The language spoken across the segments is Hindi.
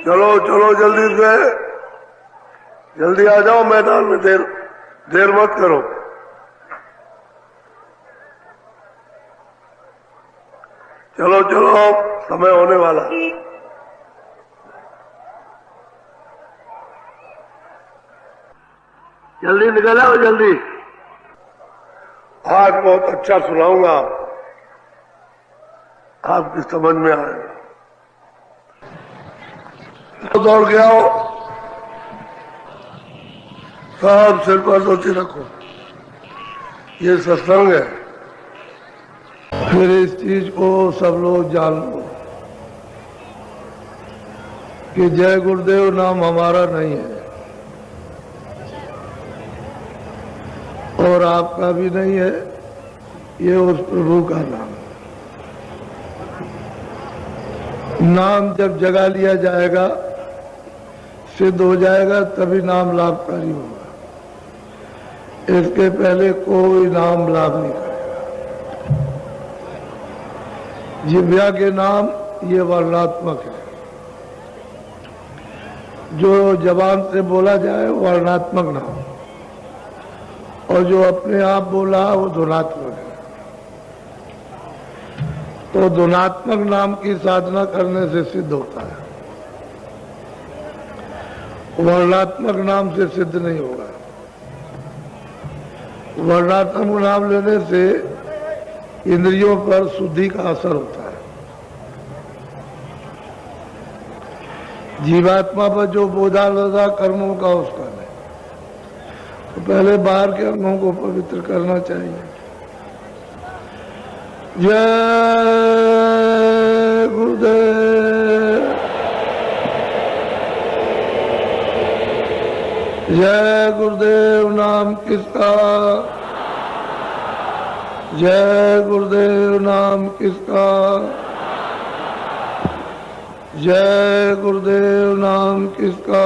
चलो चलो जल्दी से, जल्दी आ जाओ मैदान में, देर मत करो। चलो चलो, समय होने वाला है। जल्दी निकल आओ, जल्दी। आज बहुत अच्छा सुनाऊंगा, आपकी समझ में आएगा। दौड़ के आओ, सब सिर पर धोती रखो, ये सत्संग है। फिर इस चीज को सब लोग जान लो कि जय गुरुदेव नाम हमारा नहीं है और आपका भी नहीं है, ये उस प्रभु का नाम है। नाम जब जगा लिया जाएगा, सिद्ध हो जाएगा, तभी नाम लाभकारी होगा। इसके पहले कोई नाम लाभ नहीं करेगा। जिह्वा के नाम ये वर्णात्मक है, जो जबान से बोला जाए वर्णात्मक नाम, और जो अपने आप बोला वो ध्वनात्मक है। तो ध्वनात्मक नाम की साधना करने से सिद्ध होता है, वर्णात्मक नाम से सिद्ध नहीं होगा। वर्णात्मक नाम लेने से इंद्रियों पर शुद्धि का असर होता है। जीवात्मा पर जो बोझा लगा कर्मों का, उसका नहीं। तो पहले बाहर के अंगों को पवित्र करना चाहिए। जय गुरुदेव, जय गुरुदेव नाम किसका, जय गुरुदेव नाम किसका, जय गुरुदेव नाम किसका।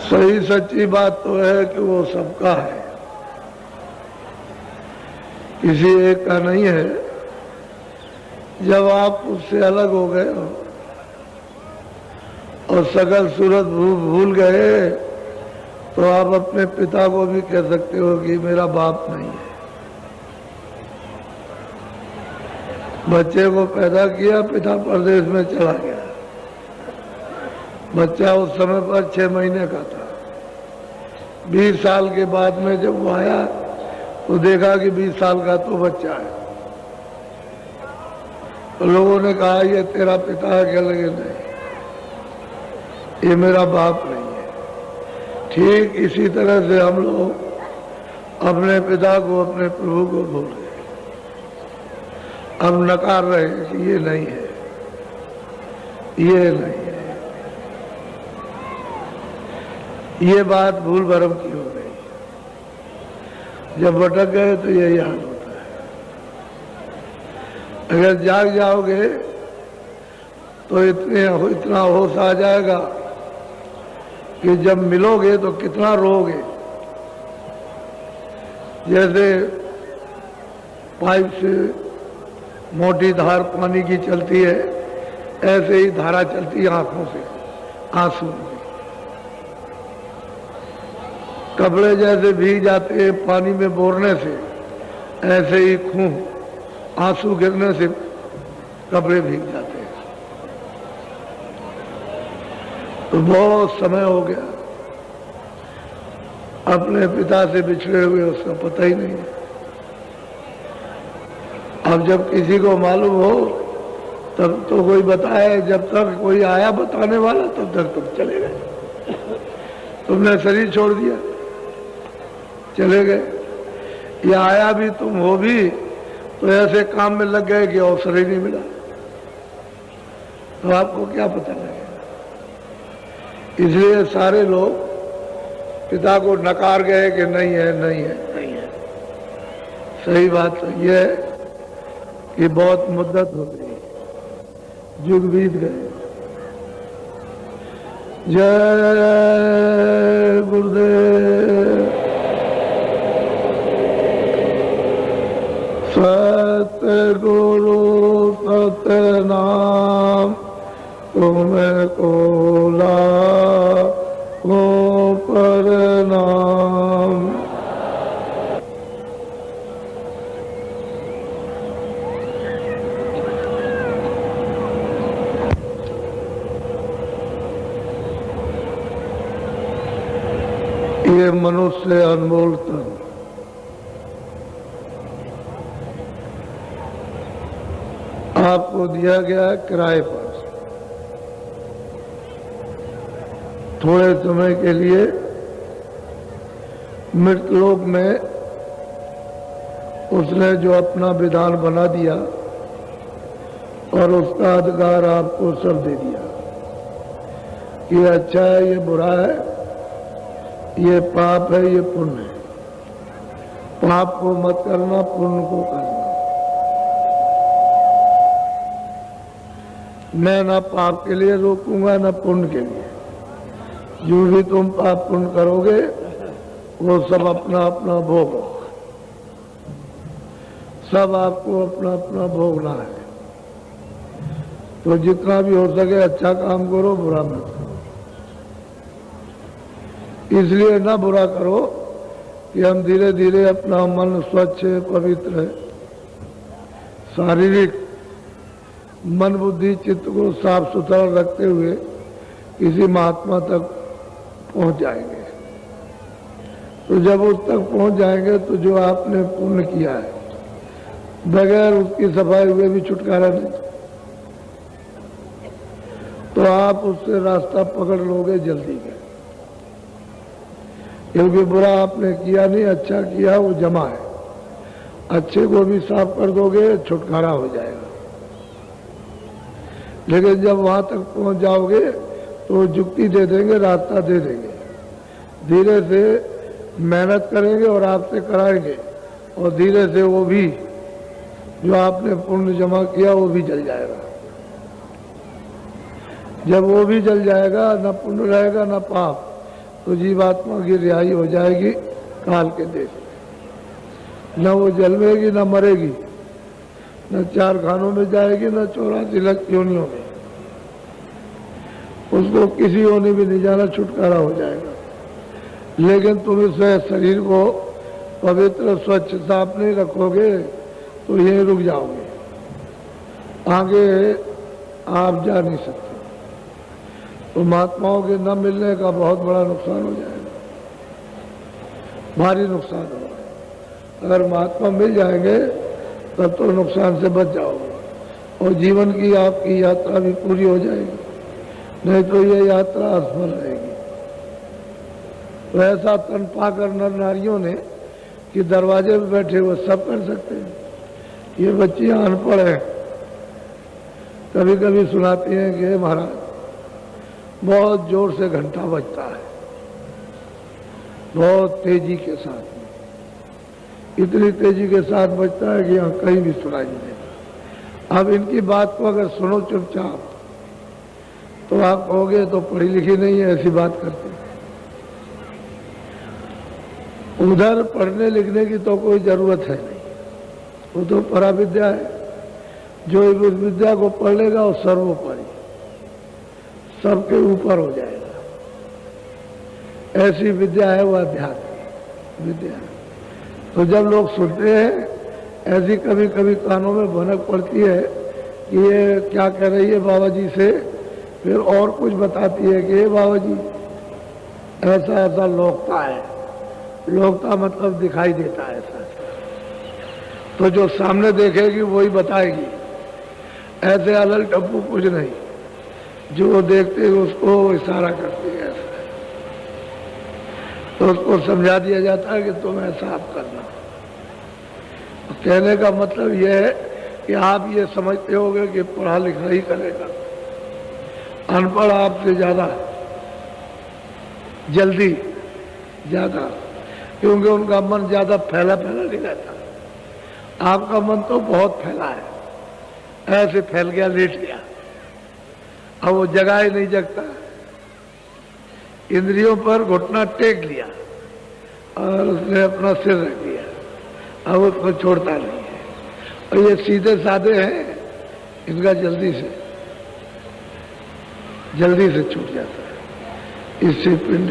सही सच्ची बात तो है कि वो सबका है, किसी एक का नहीं है। जब आप उससे अलग हो गए हो और सकल सूरत भूल गए, तो आप अपने पिता को भी कह सकते हो कि मेरा बाप नहीं है। बच्चे को पैदा किया, पिता परदेश में चला गया। बच्चा उस समय पर 6 महीने का था। 20 साल के बाद में जब वो आया तो देखा कि 20 साल का तो बच्चा है। तो लोगों ने कहा ये तेरा पिता है, क्या लगे नहीं, ये मेरा बाप नहीं है। ठीक इसी तरह से हम लोग अपने पिता को, अपने प्रभु को भूल गए। अब नकार रहे हैं कि ये नहीं है, ये नहीं है। ये बात भूल भरम की हो गई। जब भटक गए तो ये याद होता है। अगर जाग जाओगे तो इतना होश आ जाएगा कि जब मिलोगे तो कितना रोगे। जैसे पाइप से मोटी धार पानी की चलती है, ऐसे ही धारा चलती है आंखों से, आंसू की। कपड़े जैसे भीग जाते हैं पानी में बोरने से, ऐसे ही खून आंसू गिरने से कपड़े भीग जाते हैं। तो बहुत समय हो गया अपने पिता से बिछड़े हुए, उसका पता ही नहीं है। अब जब किसी को मालूम हो तब तो कोई बताए, जब तक कोई आया बताने वाला तब तक तुम चले गए। तुमने शरीर छोड़ दिया, चले गए। या आया भी तुम हो भी तो ऐसे काम में लग गए कि अवसर ही नहीं मिला। तो आपको क्या पता लगेगा। इसलिए सारे लोग पिता को नकार गए कि नहीं है, नहीं है, नहीं है। सही बात तो यह है कि बहुत मुद्दत हो गई, युग बीत गए। जय गुरुदेव। सतगुरु सतनाम तुमको लाखों प्रणाम। ये मनुष्य अनमोल तन आपको दिया गया है किराए पर। थोड़े समय के लिए मृतलोक में उसने जो अपना विधान बना दिया और उसका अधिकार आपको सब दे दिया। ये अच्छा है, ये बुरा है, ये पाप है, ये पुण्य है। पाप को मत करना, पुण्य को करना। मैं ना पाप के लिए रोकूंगा ना पुण्य के लिए। जो भी तुम पाप पुण्य करोगे वो सब अपना अपना भोग, सब आपको अपना अपना भोगना है। तो जितना भी हो सके अच्छा काम करो, बुरा मत करो। इसलिए ना बुरा करो कि हम धीरे धीरे अपना मन स्वच्छ पवित्र है, शारीरिक मन बुद्धि चित्त को साफ सुथरा रखते हुए किसी महात्मा तक पहुंच जाएंगे। तो जब उस तक पहुंच जाएंगे तो जो आपने पुण्य किया है बगैर उसकी सफाई हुए भी छुटकारा नहीं। तो आप उससे रास्ता पकड़ लोगे जल्दी में, क्योंकि बुरा आपने किया नहीं, अच्छा किया वो जमा है। अच्छे को भी साफ कर दोगे छुटकारा हो जाएगा। लेकिन जब वहां तक पहुंच जाओगे तो जुक्ति दे देंगे, रास्ता दे देंगे, धीरे से मेहनत करेंगे और आपसे कराएंगे और धीरे से वो भी जो आपने पुण्य जमा किया वो भी जल जाएगा। जब वो भी जल जाएगा, न पुण्य रहेगा न पाप, तो जीवात्मा की रिहाई हो जाएगी काल के देश में। न वो जलवेगी न मरेगी, न चार खानों में जाएगी न 84 लाख योनियों में। उसको किसी योनि भी नहीं जाना, छुटकारा हो जाएगा। लेकिन तुम इस शरीर को पवित्र स्वच्छ साफ नहीं रखोगे तो यहीं रुक जाओगे, आगे आप जा नहीं सकते। तो महात्माओं के न मिलने का बहुत बड़ा नुकसान हो जाएगा, भारी नुकसान होगा। अगर महात्मा मिल जाएंगे तब तो नुकसान से बच जाओगे और जीवन की आपकी यात्रा भी पूरी हो जाएगी, नहीं तो ये यात्रा असफल रहेगी। तो ऐसा तन पाकर नर नारियों ने कि दरवाजे पे बैठे हुए सब कर सकते हैं। ये बच्चियां अनपढ़ हैं, कभी कभी सुनाती हैं कि महाराज बहुत जोर से घंटा बजता है, बहुत तेजी के साथ, इतनी तेजी के साथ बजता है कि यहाँ कहीं भी सुनाई नहीं देता। अब इनकी बात को अगर सुनो चुपचाप तो आप कहोगे तो पढ़ी लिखी नहीं है, ऐसी बात करते। उधर पढ़ने लिखने की तो कोई जरूरत है नहीं, वो तो पराविद्या है। जो इस विद्या को पढ़ लेगा वो सर्वोपरि, सबके ऊपर हो जाएगा। ऐसी विद्या है वो अध्यात्म विद्या। तो जब लोग सुनते हैं ऐसी कभी कभी कानों में भनक पड़ती है कि ये क्या कह रही है बाबा जी से, फिर और कुछ बताती है कि बाबा जी ऐसा ऐसा लोकता है। लोकता मतलब दिखाई देता है ऐसा। तो जो सामने देखेगी वही बताएगी, ऐसे अलग टप्पू कुछ नहीं, जो देखते हैं उसको इशारा करती है ऐसा। तो उसको समझा दिया जाता है कि तुम ऐसा आप करना। तो कहने का मतलब यह है कि आप ये समझते होगे कि पढ़ा लिखा ही करेगा, अनपढ़ आपसे ज्यादा जल्दी ज्यादा, क्योंकि उनका मन ज्यादा फैला फैला नहीं रहता। आपका मन तो बहुत फैला है, ऐसे फैल गया, लेट गया, अब वो जगह ही नहीं जगता। इंद्रियों पर घुटना टेक लिया और उसने अपना सिर रख दिया, अब उसको छोड़ता नहीं है। और ये सीधे साधे हैं, इनका जल्दी से छूट जाता है। इससे पिंड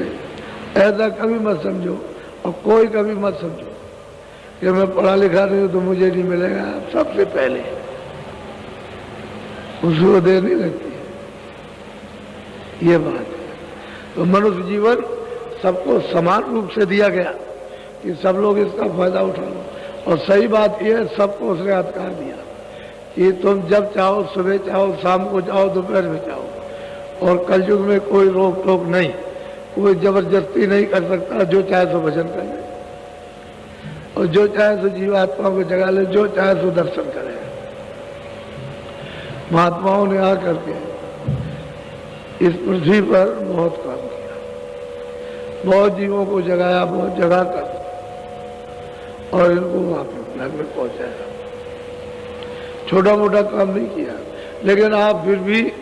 ऐसा कभी मत समझो, और कोई कभी मत समझो कि मैं पढ़ा लिखा नहीं हूं तो मुझे नहीं मिलेगा। सबसे पहले उसको देर नहीं लगती, ये बात है। तो मनुष्य जीवन सबको समान रूप से दिया गया कि सब लोग इसका फायदा उठा लो। और सही बात यह है, सबको उसने अधिकार दिया कि तुम जब चाहो, सुबह चाहो, शाम को चाहो, दोपहर में चाहो। और कलयुग में कोई रोक टोक नहीं, कोई जबरदस्ती नहीं कर सकता। जो चाहे सो भजन कर ले, और जो चाहे सो जीवात्मा को जगा ले, जो चाहे सो दर्शन करे। महात्माओं ने आकर के इस पृथ्वी पर बहुत काम किया, बहुत जीवों को जगाया, बहुत जगा कर और इनको वहां पर घर में पहुंचाया। छोटा मोटा काम नहीं किया, लेकिन आप फिर भी,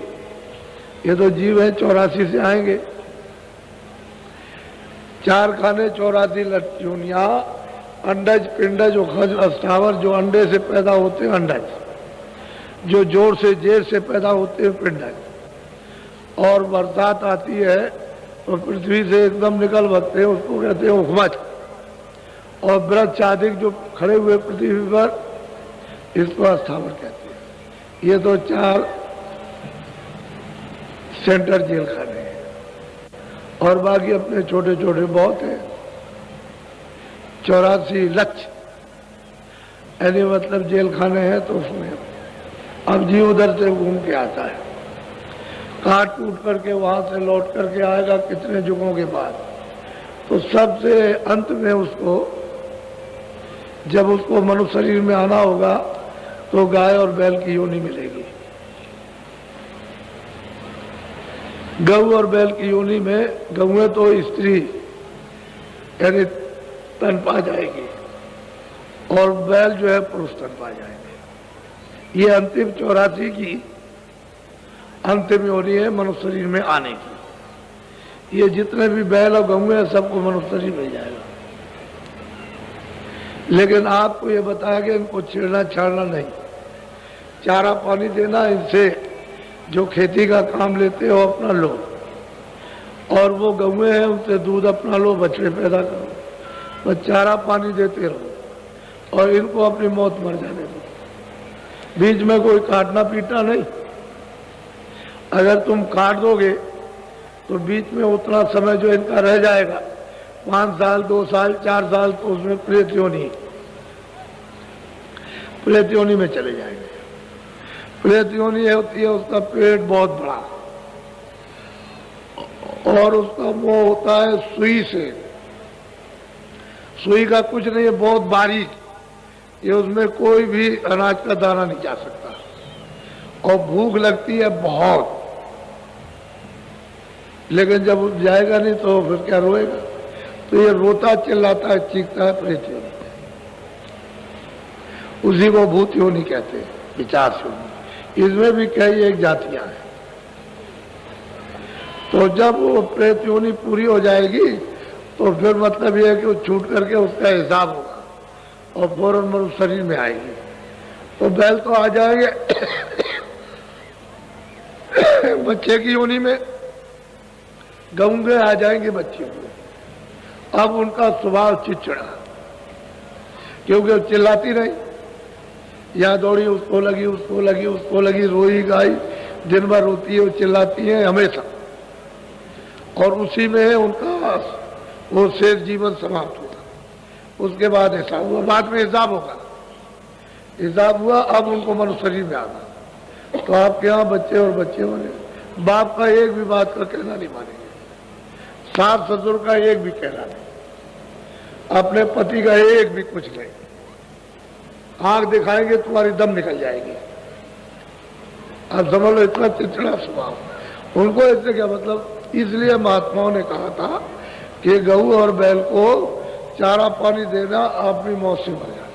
ये तो जीव है, 84 से आएंगे। 4 खाने 84 लट्ठियों, अंडज, पिंडज, उखज, अस्थावर, जो अंडे से पैदा होते हैं अंडज, जो जोर से जेर से पैदा होते हैं पिंडज। और बरसात आती है तो पृथ्वी से एकदम निकल बसते हैं, उसको कहते हैं उखमज। और वृक्ष आदि जो खड़े हुए पृथ्वी पर, इसको अस्थावर कहते हैं। ये तो 4 सेंटर जेल खाने हैं, और बाकी अपने छोटे छोटे बहुत हैं। 84 लक्ष्य यानी मतलब जेल खाने हैं। तो उसमें अब जीव उधर से घूम के आता है, काट टूट करके वहां से लौट करके आएगा कितने युगों के बाद। तो सबसे अंत में उसको, जब उसको मनुष्य शरीर में आना होगा, तो गाय और बैल की योनि मिलेगी। गऊ और बैल की योनि में, गऊएं तो स्त्री यानी तन पा जाएगी, और बैल जो है पुरुष तन पा जाएंगे। ये अंतिम 84 की अंतिम योनि है मनुष्य शरीर में आने की। ये जितने भी बैल और गऊ हैं, सबको मनुष्य शरीर मिल जाएगा। लेकिन आपको ये बताया कि इनको छेड़ना छाड़ना नहीं, चारा पानी देना, इनसे जो खेती का काम लेते हो अपना लो, और वो गऊएं हैं उनसे दूध अपना लो, बछड़े पैदा करो, बस चारा पानी देते रहो, और इनको अपनी मौत मर जाने दो। बीच में कोई काटना पीटना नहीं। अगर तुम काट दोगे तो बीच में उतना समय जो इनका रह जाएगा, 5 साल, 2 साल, 4 साल, तो उसमें प्रेत योनि में चले जाएंगे। प्रेत योनि होती है, उसका पेट बहुत बड़ा, और उसका मुंह होता है सुई से। सुई का कुछ नहीं है, बहुत बारीक, ये उसमें कोई भी अनाज का दाना नहीं जा सकता। और भूख लगती है बहुत, लेकिन जब जाएगा नहीं तो फिर क्या रोएगा। तो ये रोता चिल्लाता है, चीखता है, प्रेत योनि, उसी को भूत योनि कहते हैं, विचार योनि। इसमें भी कई एक जातियां हैं। तो जब वो प्रेत योनि पूरी हो जाएगी, तो फिर मतलब ये है कि वो छूट करके उसका हिसाब होगा, और फौरन मनुष्य शरीर में आएगी। तो बैल तो आ जाएंगे बच्चे की योनि में, गऊंगे आ जाएंगे बच्चियों को। अब उनका स्वभाव चिड़चिड़ा, क्योंकि वो चिल्लाती नहीं, यहाँ दौड़ी, उसको लगी, उसको लगी, उसको लगी, रोई गाई, दिन भर रोती है, वो चिल्लाती है हमेशा, और उसी में उनका वो शेष जीवन समाप्त हुआ। उसके बाद ऐसा हुआ, बाद में हिसाब होगा, हिसाब हुआ, अब उनको मनुष्य शरीर में आना। तो आपके यहाँ बच्चे और बच्चे होंगे, बाप का एक भी बात का कहना नहीं मानेंगे, सास ससुर का एक भी कहना नहीं, अपने पति का एक भी कुछ नहीं। आंख दिखाएंगे तुम्हारी दम निकल जाएगी। अब समझ लो, इतना चिड़चिड़ा स्वभाव उनको। इससे क्या मतलब, इसलिए महात्माओं ने कहा था कि गऊ और बैल को चारा पानी देना अपनी मौत से मर जाना,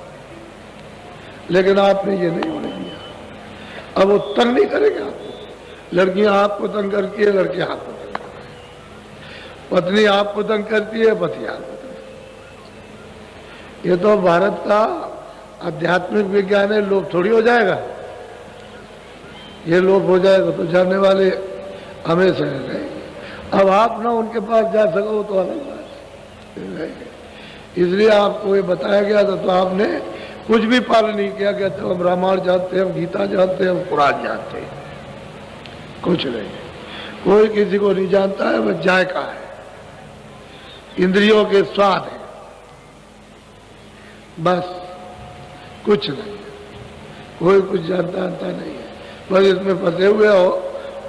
लेकिन आपने ये नहीं होने दिया। अब वो तंग नहीं करेंगे आपको, लड़कियां आपको तंग करती है, लड़के आपको तंग करते हैं, पत्नी आपको तंग करती है, पति आपको तंग करती है। ये तो भारत का आध्यात्मिक विज्ञान है, लोप थोड़ी हो जाएगा। ये लोप हो जाएगा तो जानने वाले हमेशा रहेंगे। अब आप ना उनके पास जा सको तो अलग बात है, इसलिए आपको ये बताया गया था तो आपने कुछ भी पालन नहीं किया। कहते हम रामायण जानते हैं, हम गीता जानते हैं, हम कुरान जानते हैं, कुछ नहीं। कोई किसी को नहीं जानता है, बस जायका है, इंद्रियों के स्वाद है, बस कुछ नहीं। कोई कुछ जानता नहीं है, बस इसमें फंसे हुए हो।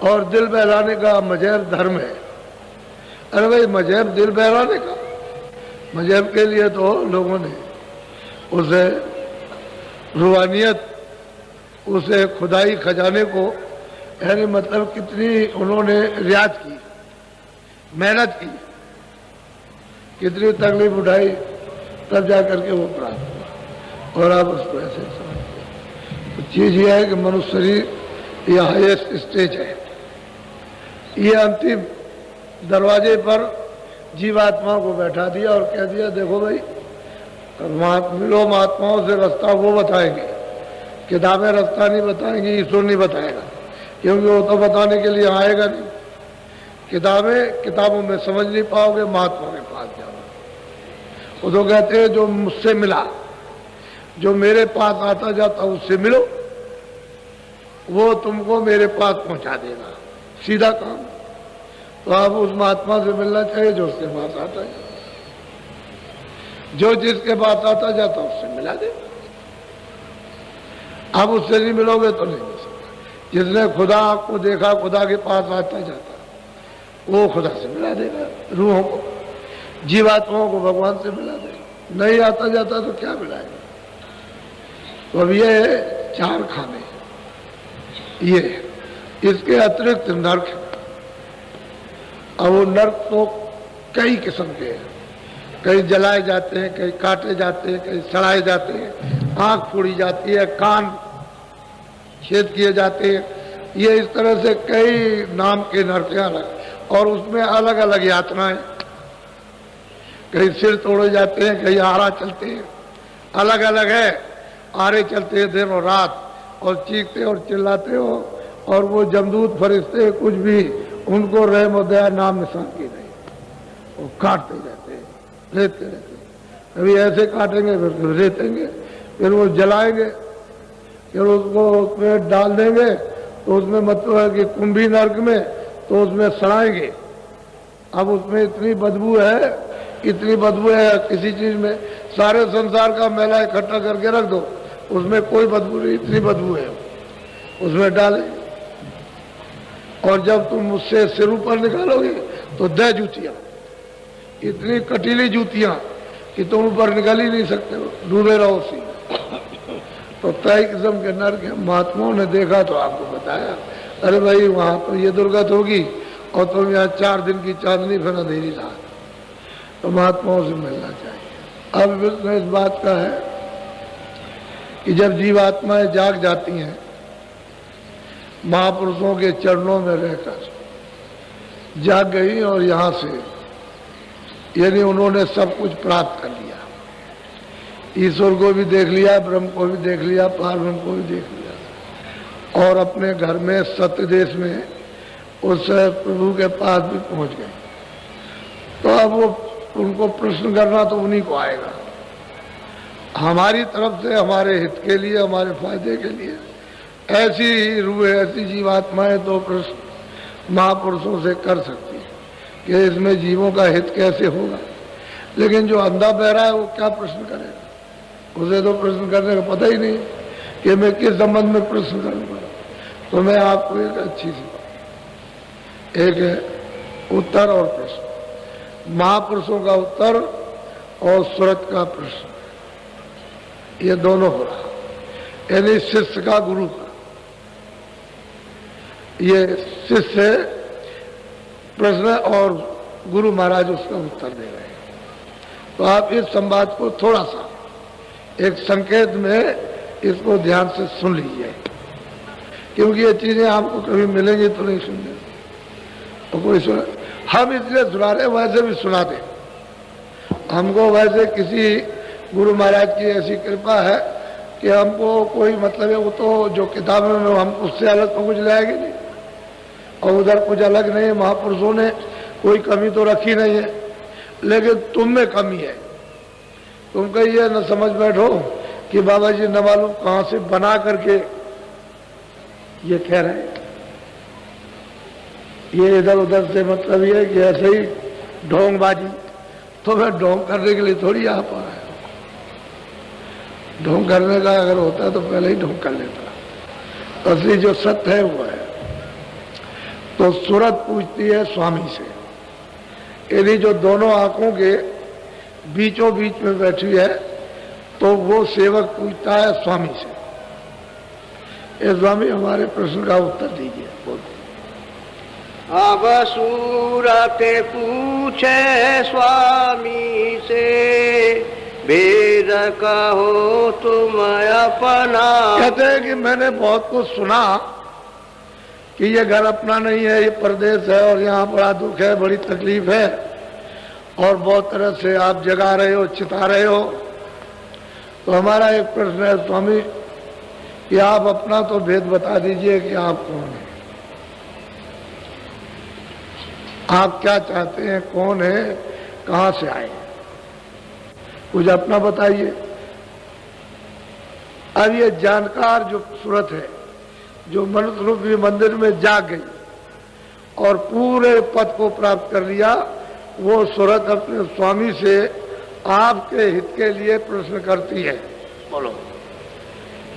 और दिल बहलाने का मजहब धर्म है। अरे भाई मजहब दिल बहलाने का, मजहब के लिए तो लोगों ने उसे रूहानियत, उसे खुदाई खजाने को, यानी मतलब कितनी उन्होंने रियाज की, मेहनत की, कितनी तकलीफ उठाई, तब जा करके वो प्राप्त हुआ। और आप उसको ऐसे समझते। तो चीज ये है कि मनुष्य शरीर यह हाईएस्ट स्टेज है। ये अंतिम दरवाजे पर जीवात्मा को बैठा दिया और कह दिया देखो भाई मिलो महात्माओं से, रास्ता वो बताएंगे, किताबें रास्ता नहीं बताएंगी, ईश्वर नहीं बताएगा, क्योंकि वो तो बताने के लिए आएगा नहीं। किताबों में समझ नहीं पाओगे, महात्मा के पास जाओ। वो तो कहते हैं जो मुझसे मिला, जो मेरे पास आता जाता उससे मिलो, वो तुमको मेरे पास पहुंचा देगा, सीधा काम। तो आप उस महात्मा से मिलना चाहिए जो उसके पास आता है, जो जिसके पास आता जाता उससे मिला दे। आप उससे नहीं मिलोगे तो नहीं मिल सकता। जिसने खुदा आपको देखा, खुदा के पास आता जाता, वो खुदा से मिला देगा। रूहों को, जीवात्माओं को भगवान से मिला देगा। नहीं आता जाता तो क्या मिलाएगा। तो अब ये चार खाने, ये इसके अतिरिक्त नर्क है। अब वो नर्क तो कई किस्म के हैं, कहीं जलाए जाते हैं, कहीं काटे जाते हैं, कहीं सड़ाए जाते हैं, आंख फोड़ी जाती है, कान छेद किए जाते हैं। ये इस तरह से कई नाम के नर्क अलग, और उसमें अलग अलग यातनाएं, कहीं सिर तोड़े जाते हैं, कहीं आरा चलते हैं, अलग अलग है। आरे चलते हैं दिन और रात, और चीखते और चिल्लाते हो, और वो जमदूत फरिश्ते कुछ भी उनको रहम और दया नाम निशान की नहीं, वो काटते रहते हैं, रेतते रहते हैं। कभी ऐसे काटेंगे, फिर रेतेंगे, फिर वो जलाएंगे, फिर उसको उसमें डाल देंगे, तो उसमें मतलब है कि कुंभी नर्क में, तो उसमें सड़ाएंगे। अब उसमें इतनी बदबू है किसी चीज में, सारे संसार का मैला इकट्ठा करके रख दो, उसमें कोई बदबू नहीं, इतनी बदबू है, उसमें डाले। और जब तुम उससे सिर ऊपर निकालोगे तो 10 जूतियां, इतनी कटीली जूतियां कि तुम ऊपर निकाल ही नहीं सकते हो, डूबे रहो उसी। तो कई किस्म के नर्क हैं। महात्माओं ने देखा तो आपको बताया, अरे भाई वहां तो ये दुर्गत होगी और तुम यहाँ 4 दिन की चांदनी फिर अंधेरी रात। तो महात्माओं से मिलना चाहिए। अब प्रश्न इस बात का है कि जब जीवात्माएं जाग जाती हैं महापुरुषों के चरणों में रहकर, जाग गई और यहाँ से यानी उन्होंने सब कुछ प्राप्त कर लिया, ईश्वर को भी देख लिया, ब्रह्म को भी देख लिया, पारब्रह्म को भी देख लिया, और अपने घर में सत्य देश में उस प्रभु के पास भी पहुंच गए। तो अब वो उनको प्रश्न करना तो उन्हीं को आएगा, हमारी तरफ से, हमारे हित के लिए, हमारे फायदे के लिए। ऐसी रूह, ऐसी जीवात्माएं तो प्रश्न महापुरुषों से कर सकती है कि इसमें जीवों का हित कैसे होगा। लेकिन जो अंधा बहरा है वो क्या प्रश्न करेगा, उसे तो प्रश्न करने का पता ही नहीं कि मैं किस संबंध में प्रश्न करूंगा। तो मैं आपको एक अच्छी सी बात, एक है उत्तर और प्रश्न, महापुरुषों का उत्तर और सुरत का प्रश्न, ये दोनों हो रहा, यानी शिष्य का गुरु का। ये शिष्य प्रश्न और गुरु महाराज उसका उत्तर दे रहे हैं। तो आप इस संवाद को थोड़ा सा एक संकेत में इसको ध्यान से सुन लीजिए, क्योंकि ये चीजें आपको कभी मिलेंगी तो नहीं सुनने, तो कोई सुना, हम इसलिए सुना रहे, वैसे भी सुना दे हमको। वैसे किसी गुरु महाराज की ऐसी कृपा है कि हमको कोई मतलब है, वो तो जो किताबों में हम उससे अलग तो कुछ लाएंगे नहीं, और उधर कुछ अलग नहीं है। महापुरुषों ने कोई कमी तो रखी नहीं है, लेकिन तुम में कमी है। तुम कहिए न समझ बैठो कि बाबा जी न मालूम कहां से बना करके ये कह रहे हैं। ये इधर उधर से मतलब ये कि ऐसे ही ढोंगबाजी, तो मैं ढोंग करने के लिए थोड़ी आ पा रहा है। ढोंग करने का अगर होता तो पहले ही ढोंग कर लेता। असली जो सत्य है वो है। तो सूरत पूछती है स्वामी से, यदि जो दोनों आंखों के बीचों बीच में बैठी है तो वो सेवक पूछता है स्वामी से, ये स्वामी हमारे प्रश्न का उत्तर दीजिए। बोलो। अब सूरत पूछे स्वामी से, वेद कहो तुम अपना। कहते हैं कि मैंने बहुत कुछ सुना कि ये घर अपना नहीं है, ये परदेश है और यहाँ बड़ा दुख है, बड़ी तकलीफ है, और बहुत तरह से आप जगा रहे हो, चिता रहे हो। तो हमारा एक प्रश्न है स्वामी कि आप अपना तो भेद बता दीजिए कि आप कौन हैं, आप क्या चाहते हैं, कौन है, कहां से आए, कुछ अपना बताइए। अब ये जानकार जो सूरत है, जो मनुष्य रूपी मंदिर में जाग गई और पूरे पद को प्राप्त कर लिया, वो सूरत अपने स्वामी से आपके हित के लिए प्रश्न करती है। बोलो।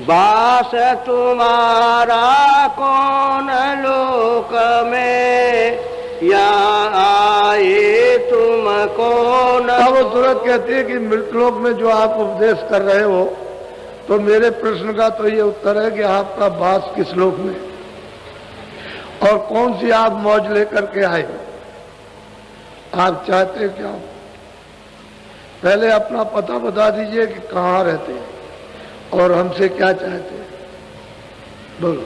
वास तुम्हारा कौन लोक में, या आए तुम कौन। अब वो सूरत कहती है कि मृतलोक में जो आप उपदेश कर रहे हो, तो मेरे प्रश्न का तो ये उत्तर है कि आपका वास किस लोक में, और कौन सी आप मौज लेकर के आए हो, आप चाहते क्या हो। पहले अपना पता बता दीजिए कि कहाँ रहते हैं और हमसे क्या चाहते हैं। बोलो।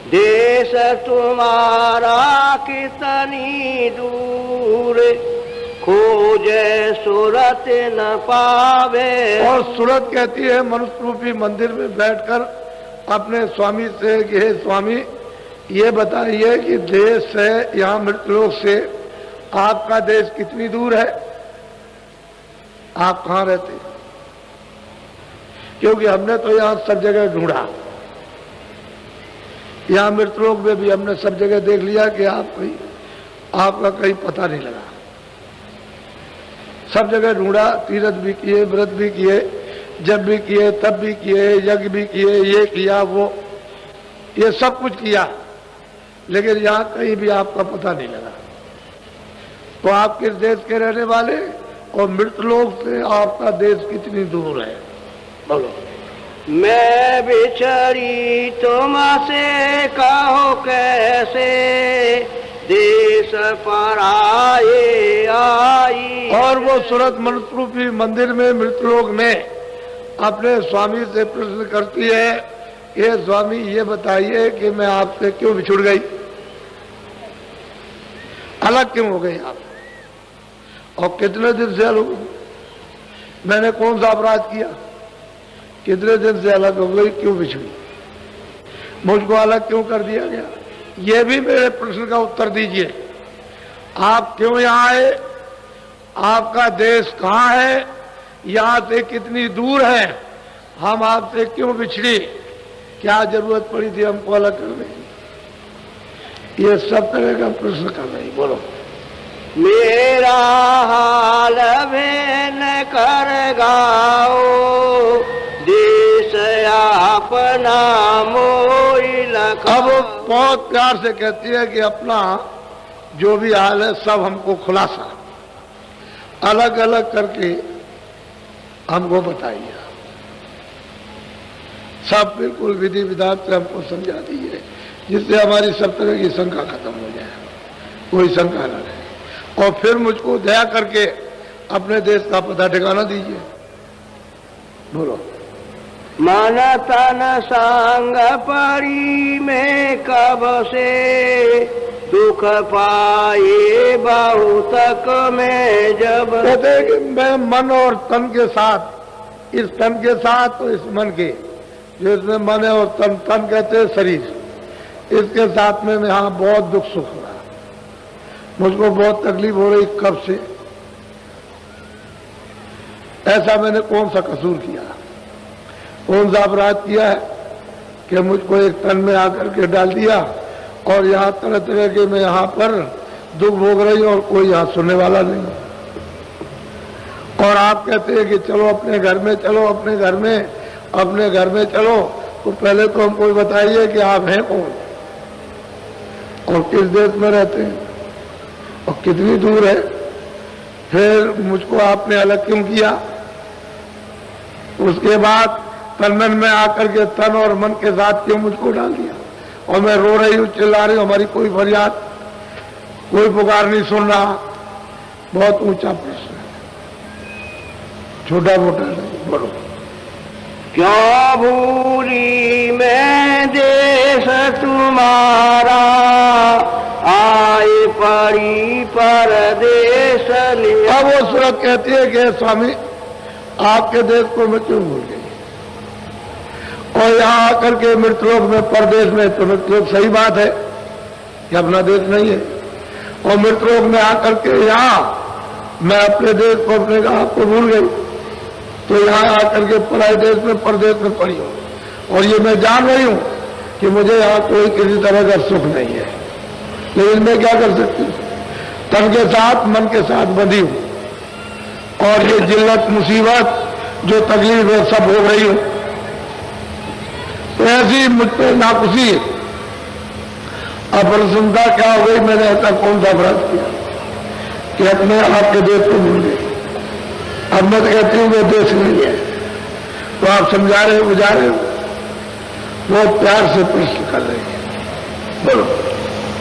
देश तुम्हारा कितनी दूर, खोजे सूरत न पावे। और सूरत कहती है मनुष्य रूपी मंदिर में बैठकर अपने स्वामी से कि हे स्वामी, ये बताइए कि देश है यहाँ मृतलोक से आपका देश कितनी दूर है, आप कहाँ रहते हैं। क्योंकि हमने तो यहाँ सब जगह ढूंढा, यहाँ मृतलोक में भी हमने सब जगह देख लिया कि आपका कहीं पता नहीं लगा। सब जगह ढूंढा, तीर्थ भी किए, व्रत भी किए, जब भी किए, तब भी किए, यज्ञ भी किए, ये किया, वो, ये सब कुछ किया, लेकिन यहाँ कहीं भी आपका पता नहीं लगा। तो आप किस देश के रहने वाले, और मृतलोक से आपका देश कितनी दूर है। बोलो। मैं बिछड़ी तुमसे कहो कैसे, देश पर आए आई। और वो सूरत मनुष्य रूपी मंदिर में मृतलोक में अपने स्वामी से प्रश्न करती है, ये स्वामी ये बताइए कि मैं आपसे क्यों बिछुड़ गई, अलग क्यों हो गई आप, और कितने दिन से अलग, मैंने कौन सा अपराध किया, कितने दिन से अलग हो गई, क्यों बिछड़ी, मुझको अलग क्यों कर दिया गया। ये भी मेरे प्रश्न का उत्तर दीजिए। आप क्यों यहाँ आए, आपका देश कहाँ है, यहाँ से कितनी दूर है, हम आपसे क्यों बिछड़ी, क्या जरूरत पड़ी थी हमको अलग करने की। ये सब तरह का प्रश्न कर रही। बोलो। मेरा हाल भेन कर गाओ, देश अपना मोई लखा। अब बहुत प्यार से कहती है कि अपना जो भी हाल है सब हमको खुलासा अलग अलग करके हमको बताइए, सब बिल्कुल विधि विधान से हमको समझा दीजिए, जिससे हमारी सब तरह की शंका खत्म हो जाए, कोई शंका न रहे। और फिर मुझको दया करके अपने देश का पता ठिकाना दीजिए। बोलो। मन तन संग परी में कब से, दुख पाए बहुतक में जब। कहते हैं कि मैं मन और तन के साथ, इस तन के साथ और इस मन के जिसमें मन है और तन, तन कहते हैं शरीर, इसके साथ में यहाँ बहुत दुख सुख हो रहा, मुझको बहुत तकलीफ हो रही कब से। ऐसा मैंने कौन सा कसूर किया, कौन सा अपराध किया है कि मुझको एक तन में आकर के डाल दिया और यहाँ तरह तरह के मैं यहाँ पर दुख भोग रही हूँ और कोई यहाँ सुनने वाला नहीं। और आप कहते हैं कि चलो अपने घर में, चलो अपने घर में, अपने घर में चलो, तो पहले तो हमको बताइए कि आप हैं कौन और किस देश में रहते हैं और कितनी दूर है, फिर मुझको आपने अलग क्यों किया। उसके बाद तन मन में आकर के तन और मन के साथ क्यों मुझको डाल दिया और मैं रो रही हूँ, चिल्ला रही हूँ, हमारी कोई फरियाद, कोई पुकार नहीं सुन रहा। बहुत ऊंचा प्रश्न है, छोटा मोटा नहीं, बोलो। क्यों भूली मैं देश तुम्हारा, आए पड़ी परदेश। अब वो सूरत कहती है कि स्वामी आपके देश को मैं क्यों भूल गई, और यहाँ आकर के मृतलोक में, परदेश में, तो मृतलोक सही बात है कि अपना देश नहीं है, और मृतलोक में आकर के यहाँ मैं अपने देश को, अपने गांव को भूल गई, तो यहाँ आकर के पराए देश में, परदेश में पड़ी हूँ। और ये मैं जान रही हूँ कि मुझे यहाँ कोई किसी तरह का सुख नहीं है, लेकिन मैं क्या कर सकती हूँ, तन के साथ मन के साथ बंधी हूँ, और ये जिल्लत मुसीबत जो तकलीफ है सब हो रही हूँ। तो ऐसी मुझ पर नाखुशी है। अब प्रसन्नता क्या हो गई, मैंने ऐसा कौन सा अपराध किया कि अपने आपके देश को भूल गए। अब मैं तो कहती हूँ वो देश नहीं है, तो आप समझा रहे हो, बुझा रहे हो, बहुत प्यार से प्रश्न कर रहे हैं, बोलो।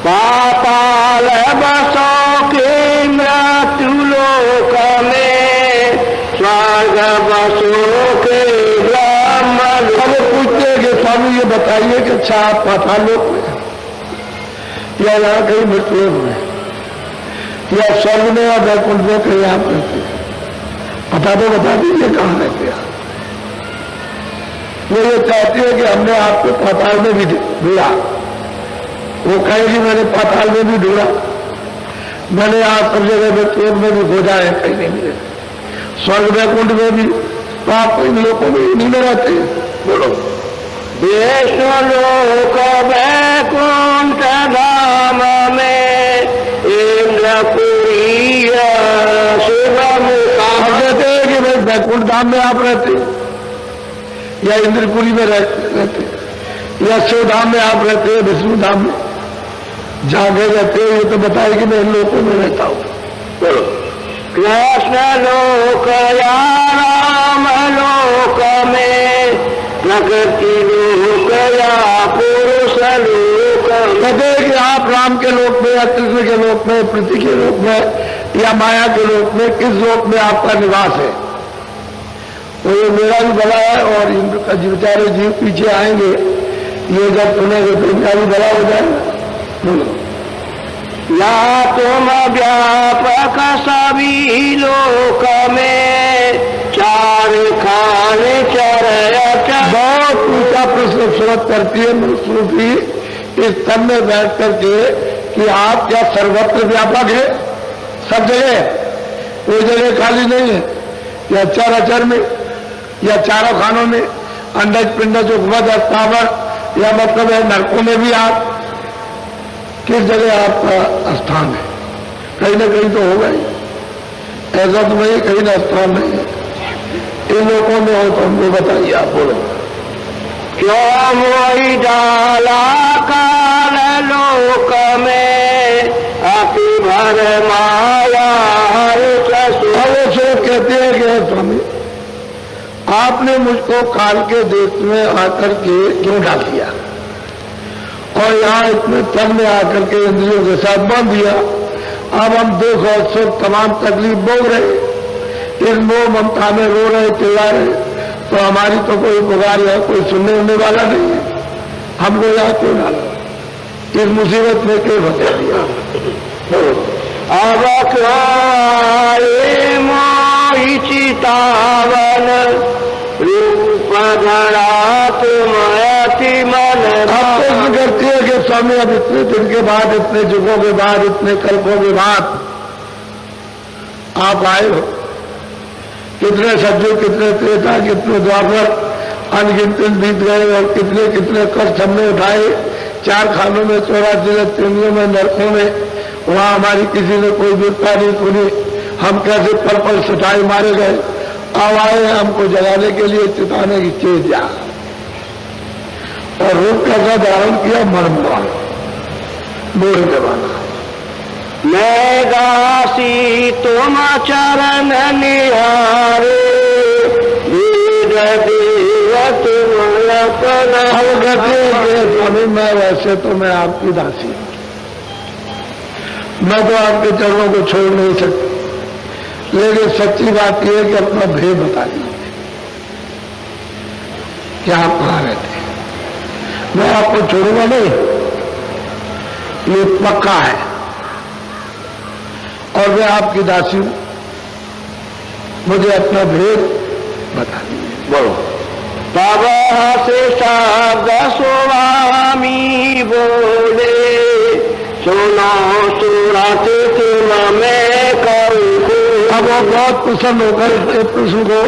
पाताल बसों के मृत्यु लोक में, स्वर्ग बसों के ब्रह्म। अब पूछते हैं कि स्वामी ये बताइए कि अच्छा आप पाताल लोक में या यहाँ कहीं मृत्यु लोक में या स्वर्ग में या वैकुंठ में कहीं आप रहते हैं, पता तो बता दीजिए कहाँ रहते हैं। वो ये चाहती है कि हमने आपको पाताल में भी ढूंढा, वो कहेगी मैंने पाताल में भी ढूंढा, मैंने आज सब जगह मृत्यु में भी खोजा है, कहीं नहीं मिले, स्वर्ग वैकुंठ में भी, तो आप इन लोगों में नहीं में रहते हैं, बोलो। विष्णु लोक वैकुंठ धाम में, इंद्रपुरी शिवम। कहते हैं कि भाई वैकुंठ धाम में आप रहते या इंद्रपुरी में रहते या शिव धाम में आप रहते हैं, विष्णु धाम में जागे रहते हैं, ये तो बताए कि मैं इन लोगों में रहता हूँ, बोलो। कृष्ण लोक या राम लोक में, प्रकृति लोक या पुरुष लोक। कहते हैं कि आप राम के लोक में या कृष्ण के लोक में, पृथ्वी के लोक में या माया के लोक में, किस लोक में आपका निवास है। तो ये मेरा भी भला है और इनका बेचारे जीव पीछे आएंगे, ये जब सुनेंगे तो इनका भी भला हो जाएगा। या तुम व्यापक सभी लोक में, चार खान चर। बहुत ऊंचा प्रश्न सूरत करती है मनुष्य इस तन में बैठ करके कि आप क्या सर्वत्र व्यापक है, सब जगह, कोई जगह खाली नहीं है, या चर अचर में या चारों खानों में, अंडज पिंडज उपवज स्थावर, या मतलब है नरकों में भी आप, किस जगह आपका स्थान है, कहीं ना कहीं तो होगा ही, ऐसा तो नहीं कहीं ना स्थान नहीं है, इन लोगों में हो तो हमको बताइए, आप बोलो। क्यों मोहि डाला काल लोक में, अति भर माया कहते हैं कि स्वामी आपने मुझको काल के देश में आकर के क्यों डाल दिया और यहाँ इतने तन में आकर के इंद्रियों के साथ बांध दिया। अब हम दुख और सुख तमाम तकलीफ भोग रहे, इस मोह ममता में रो रहे, चिल्ला रहे, तो हमारी तो कोई पुकार या कोई सुनने उनने वाला नहीं है, हमको यहाँ क्यों डाला, इस मुसीबत में क्यों बचा दिया। अब क्यों मोहि चितावन, रूप धरा तुम स्वामी अब इतने दिन के बाद, इतने युगों के बाद, इतने कल्पों के बाद आप आए हो। कितने सज्जु, कितने त्रेता, कितने द्वापर, अनगिनत दिन बीत गए और कितने कितने कष्ट हमने उठाए। 4 खानों में, 84 तिमियों में, नरकों में, वहां हमारी किसी ने कोई विपदा नहीं सुनी। हम कैसे पल पल सताए मारे गए। अब आए हमको जगाने के लिए, चिताने की चेत जा। और रूप कैसा धारण किया, मरमरा बूढ़े जमाना। मैं दासी तुम चरण निहारे, स्वामी मैं वैसे तो मैं आपकी दासी हूं, मैं तो आपके चरणों को छोड़ नहीं सकती, लेकिन सच्ची बात यह है कि अपना भेद बता दीजिए कि आप कहाँ रहते हैं। मैं आपको छोड़ूंगा नहीं, ये पक्का है। और मैं आपकी दासी हूं, मुझे अपना भेद बता दीजिए। बोलो। तब से शब्द स्वामी बोले, सुनो सुरत तुम मैं करूँ। अब वो बहुत प्रसन्न होकर इसके प्रश्न को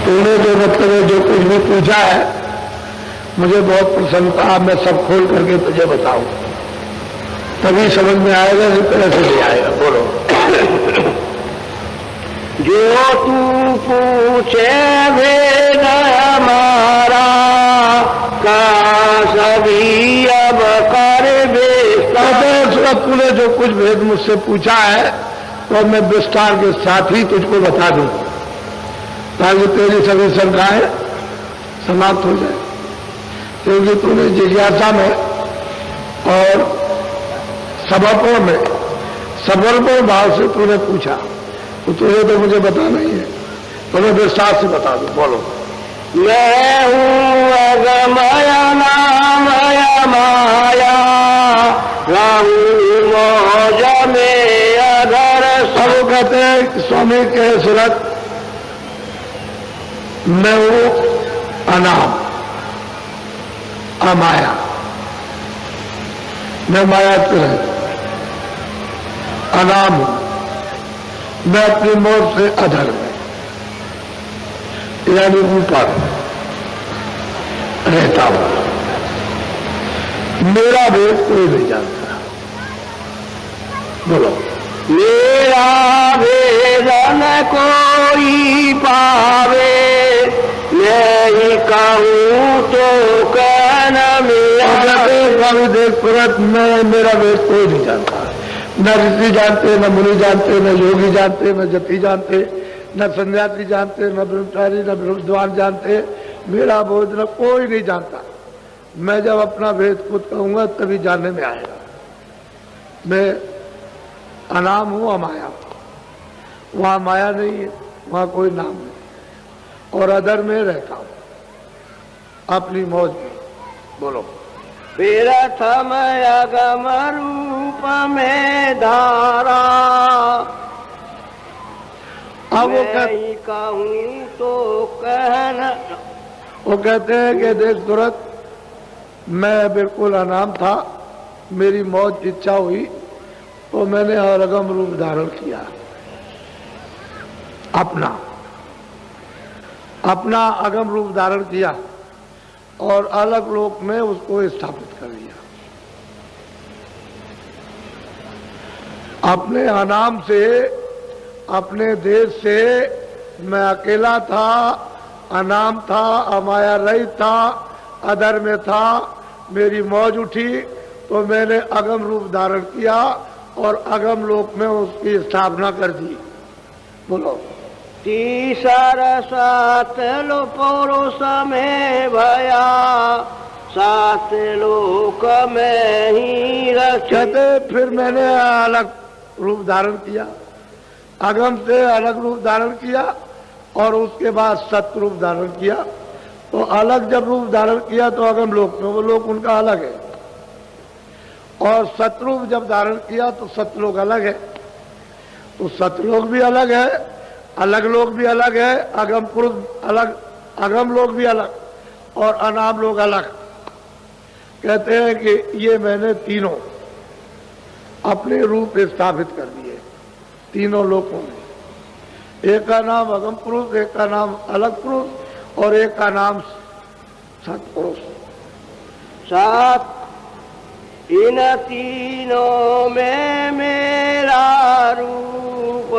तूने जो मतलब जो कुछ भी पूछा है, मुझे बहुत प्रसन्नता, मैं सब खोल करके तुझे बताऊं, तभी समझ में आएगा, इस तरह से नहीं आएगा। बोलो। जो तू पूछे भेद हमारा, का सभी अब कर बेस्तार। तूने जो कुछ भेद मुझसे पूछा है, तो मैं विस्तार के साथ ही तुझको बता दूं, ताकि तेरी सभी शंकाएं समाप्त हो जाए। क्योंकि तूने जिज्ञासा में और समर्पण भाव से तूने पूछा, तो तुझे तो मुझे बताना ही है, तुम्हें विस्तार से बता दो। बोलो। मैं हूँ अगमय नामय माया, रहूं मौज में अगर। सब कहते हैं स्वामी के सुरत, मैं हूं अनाम अमाया, मैं माया के रहता, अनाम हूं, मैं अपनी मौत से अधर में, यानी ऊपर रहता हूं। मेरा भेद कोई नहीं जानता। बोलो। मेरा भेद न कोई पावे, मैं ही कहूँ तो कहना मेरा। देख तुरंत, मैं मेरा भेद कोई नहीं जानता। न ऋषि जानते, न मुनि जानते, न योगी जानते, न जति जानते, न सन्यासी जानते, न ब्रह्मचारी, न विद्वान जानते। मेरा बोध न कोई नहीं जानता। मैं जब अपना भेद खुद कहूंगा तभी जानने में आएगा। मैं अनाम हूं, अमाया। वहां माया नहीं है, वहां कोई नाम नहीं, और अदर में रहता हूं अपनी मौज में। बोलो। प्रथम अगम रूप में धारा, अब वो कहूँ तो कहना। वो कहते हैं कि देख तुरंत, मैं बिल्कुल अनाम था, मेरी मौत इच्छा हुई तो मैंने अगम रूप धारण किया, अपना अगम रूप धारण किया और अलग लोक में उसको स्थापित कर दिया। अपने अनाम से, अपने देश से मैं अकेला था, अनाम था, अमाया रहित था, अधर में था। मेरी मौज उठी तो मैंने अगम रूप धारण किया और अगम लोक में उसकी स्थापना कर दी। बोलो। तीसर सात लो पौरुष में भया, सात लोक में ही कहते फिर मैंने अलग रूप धारण किया, अगम से अलग रूप धारण किया और उसके बाद सत रूप धारण किया तो अलग जब रूप धारण किया तो अगम लोक में, वो लोक उनका अलग है। और सतरूप जब धारण किया तो सतलोक अलग है। तो सतलोक भी अलग है, अलग लोक भी अलग है, अगम पुरुष अलग, अगम लोक भी अलग और अनाम लोक अलग। कहते हैं कि ये मैंने तीनों अपने रूप स्थापित कर दिए तीनों लोकों में। एक का नाम अगम पुरुष, एक का नाम अलग पुरुष और एक का नाम सतपुरुष। सात इन तीनों में मेरा रूप,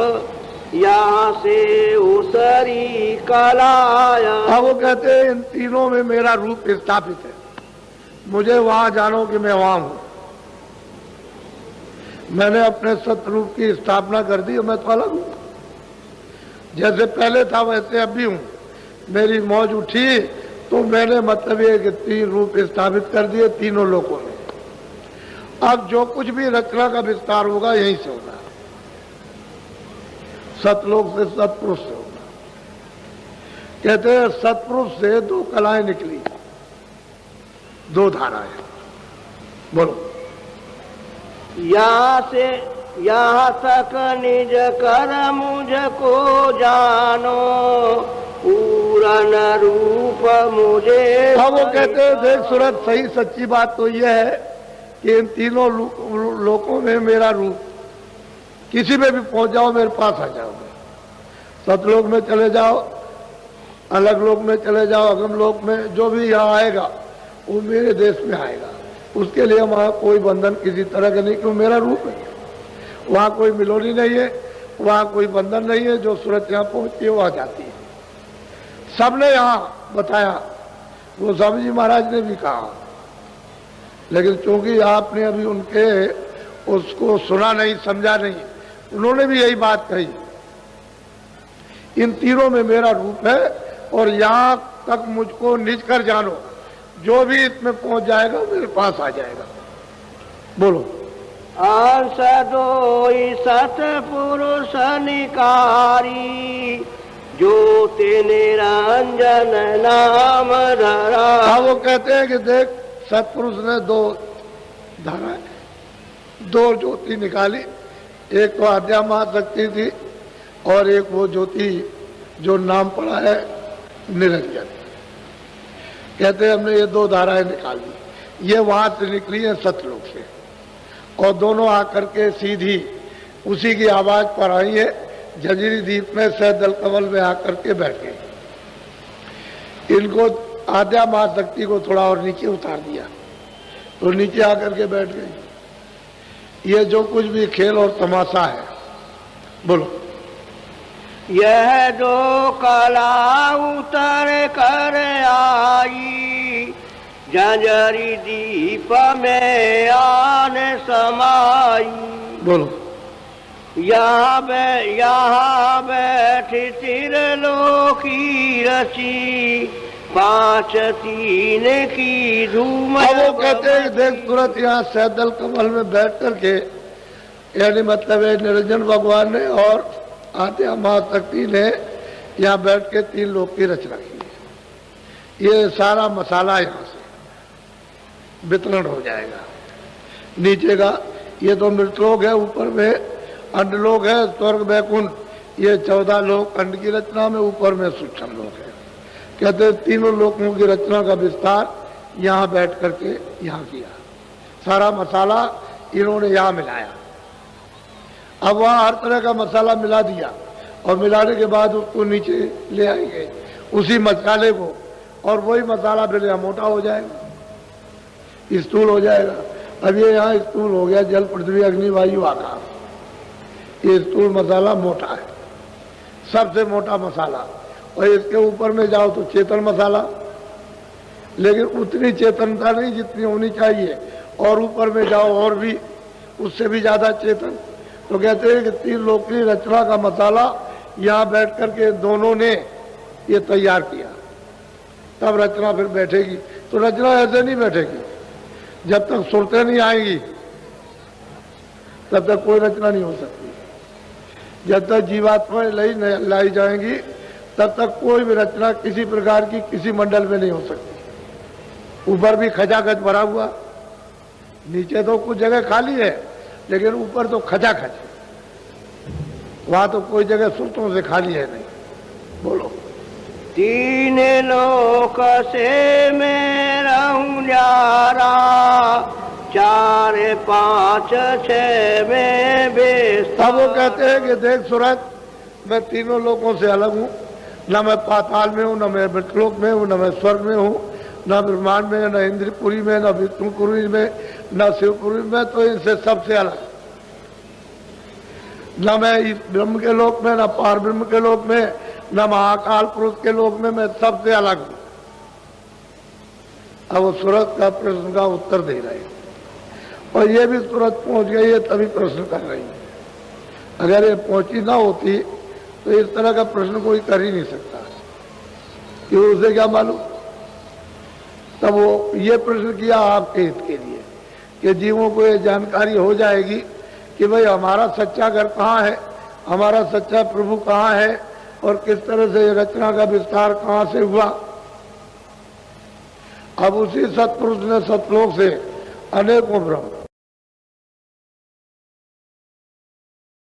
यहाँ से उतरी कलाया। अब वो कहते हैं इन तीनों में मेरा रूप स्थापित है, मुझे वहां जानो कि मैं वहां हूं। मैंने अपने सतरूप की स्थापना कर दी और मैं तो अलग हूं, जैसे पहले था वैसे अब भी हूं। मेरी मौज उठी तो मैंने मतलब ये कि तीन रूप स्थापित कर दिए तीनों लोगों में। अब जो कुछ भी रचना का विस्तार होगा यहीं से होगा, सतलोक से सतपुरुष से होगा। कहते हैं सतपुरुष से दो कलाएं निकली, दो धाराएं। बोलो। यहाँ तक निज कर मुझको जानो, पूरन रूप मुझे। हाँ, वो कहते हैं देख सूरत, सही सच्ची बात तो यह है कि इन तीनों लोकों में मेरा रूप, किसी में भी पहुंच जाओ मेरे पास आ जाओगे। सतलोक में चले जाओ, अलग लोक में चले जाओ, अगम लोक में, जो भी यहाँ आएगा वो मेरे देश में आएगा। उसके लिए वहाँ कोई बंधन किसी तरह का नहीं, क्यों मेरा रूप है। वहाँ कोई मिलोनी नहीं है, वहाँ कोई बंधन नहीं है। जो सूरत यहाँ पहुंचती है वो आ जाती है। सबने यहाँ बताया, वो स्वामी जी महाराज ने भी कहा, लेकिन चूंकि आपने अभी उनके उसको सुना नहीं, समझा नहीं, उन्होंने भी यही बात कही, इन तीनों में मेरा रूप है और यहाँ तक मुझको निज कर जानो, जो भी इसमें पहुंच जाएगा मेरे पास आ जाएगा। बोलो। अंश दोई सतपुरुष निकारी, ज्योति निरंजन नाम धरा। हाँ, वो कहते हैं कि देख सतपुरुष ने दो धाराएं, दो ज्योति निकाली। एक तो आद्या महाशक्ति थी और एक वो ज्योति जो नाम पड़ा है निरंजन। कहते हैं हमने ये दो धाराएं निकाल दी, ये वहां से निकली है सतलोक से, और दोनों आकर के सीधी उसी की आवाज पर आई है। जंजीरी द्वीप में सहदल कमल में आकर के बैठ गए। इनको आद्या महाशक्ति को थोड़ा और नीचे उतार दिया तो नीचे आकर के बैठ गई। ये जो कुछ भी खेल और तमाशा है, बोलो। यह जो कला उतर कर आई, जंजरी दीप में आन समाई। बोलो। यहाँ बैठी त्रिलोकी रची, पांच तीन की धूम। वो कहते हैं देख तुरंत यहाँ सहदल कमल में बैठ करके, यानी मतलब है निरंजन भगवान ने और आद्या महाशक्ति ने यहाँ बैठ के तीन लोक की रचना की है। ये सारा मसाला यहाँ से वितरण हो जाएगा। नीचे का ये तो मृतलोक है, ऊपर में अंडलोक है, स्वर्ग वैकुंठ, ये 14 लोक अंड की रचना में, ऊपर में सूक्ष्म लोक है। कहते हैं तीनों लोकों की रचना का विस्तार यहाँ बैठ करके यहाँ किया। सारा मसाला इन्होंने यहाँ मिलाया। अब वहाँ हर तरह का मसाला मिला दिया और मिलाने के बाद उसको नीचे ले आएंगे उसी मसाले को, और वही मसाला फिर यहाँ मोटा हो जाएगा, स्थूल हो जाएगा। अब ये यहाँ स्थूल हो गया, जल पृथ्वी अग्नि वायु आकाश, ये स्थूल मसाला मोटा है, सबसे मोटा मसाला। और इसके ऊपर में जाओ तो चेतन मसाला, लेकिन उतनी चेतनता नहीं जितनी होनी चाहिए, और ऊपर में जाओ और भी उससे भी ज्यादा चेतन। तो कहते हैं कि तीन लोक की रचना का मसाला यहाँ बैठ करके दोनों ने ये तैयार किया, तब रचना फिर बैठेगी। तो रचना ऐसे नहीं बैठेगी, जब तक सुरतें नहीं आएंगी तब तक कोई रचना नहीं हो सकती। जब तक जीवात्माएं लाई जाएंगी तब तक कोई भी रचना किसी प्रकार की किसी मंडल में नहीं हो सकती। ऊपर भी खचाखच भरा हुआ, नीचे तो कुछ जगह खाली है, लेकिन ऊपर तो खचाखच, वहां तो कोई जगह सुरतों से खाली है नहीं। बोलो। तीन लोक से मैं रहूं न्यारा, 4 5 6 में बेस्ता। तब वो कहते हैं कि देख सूरत, मैं तीनों लोगों से अलग हूँ, न मैं पाताल में हूँ, न मैं मृतलोक में हूँ, न मैं स्वर्ग में हूँ, न ब्रह्मांड में, न इंद्रपुरी में, न विष्णुपुरी में, न शिवपुरी में, तो इनसे सबसे अलग। न मैं इस ब्रह्म के लोक में, न पार ब्रह्म के लोक में, न महाकाल पुरुष के लोक में, मैं सबसे अलग हूँ। अब वो सूरत का प्रश्न का उत्तर दे रहे हैं, और ये भी सूरत पहुंच गई है तभी प्रश्न कर रही है। अगर ये पहुंची ना होती तो इस तरह का प्रश्न कोई कर ही नहीं सकता, क्यों, उसे क्या मालूम। तब वो ये प्रश्न किया आपके हित के लिए कि जीवों को ये जानकारी हो जाएगी कि भाई हमारा सच्चा घर कहाँ है, हमारा सच्चा प्रभु कहाँ है, और किस तरह से रचना का विस्तार कहाँ से हुआ। अब उसी सत्पुरुष ने सतलोक से अनेकों ब्रह्म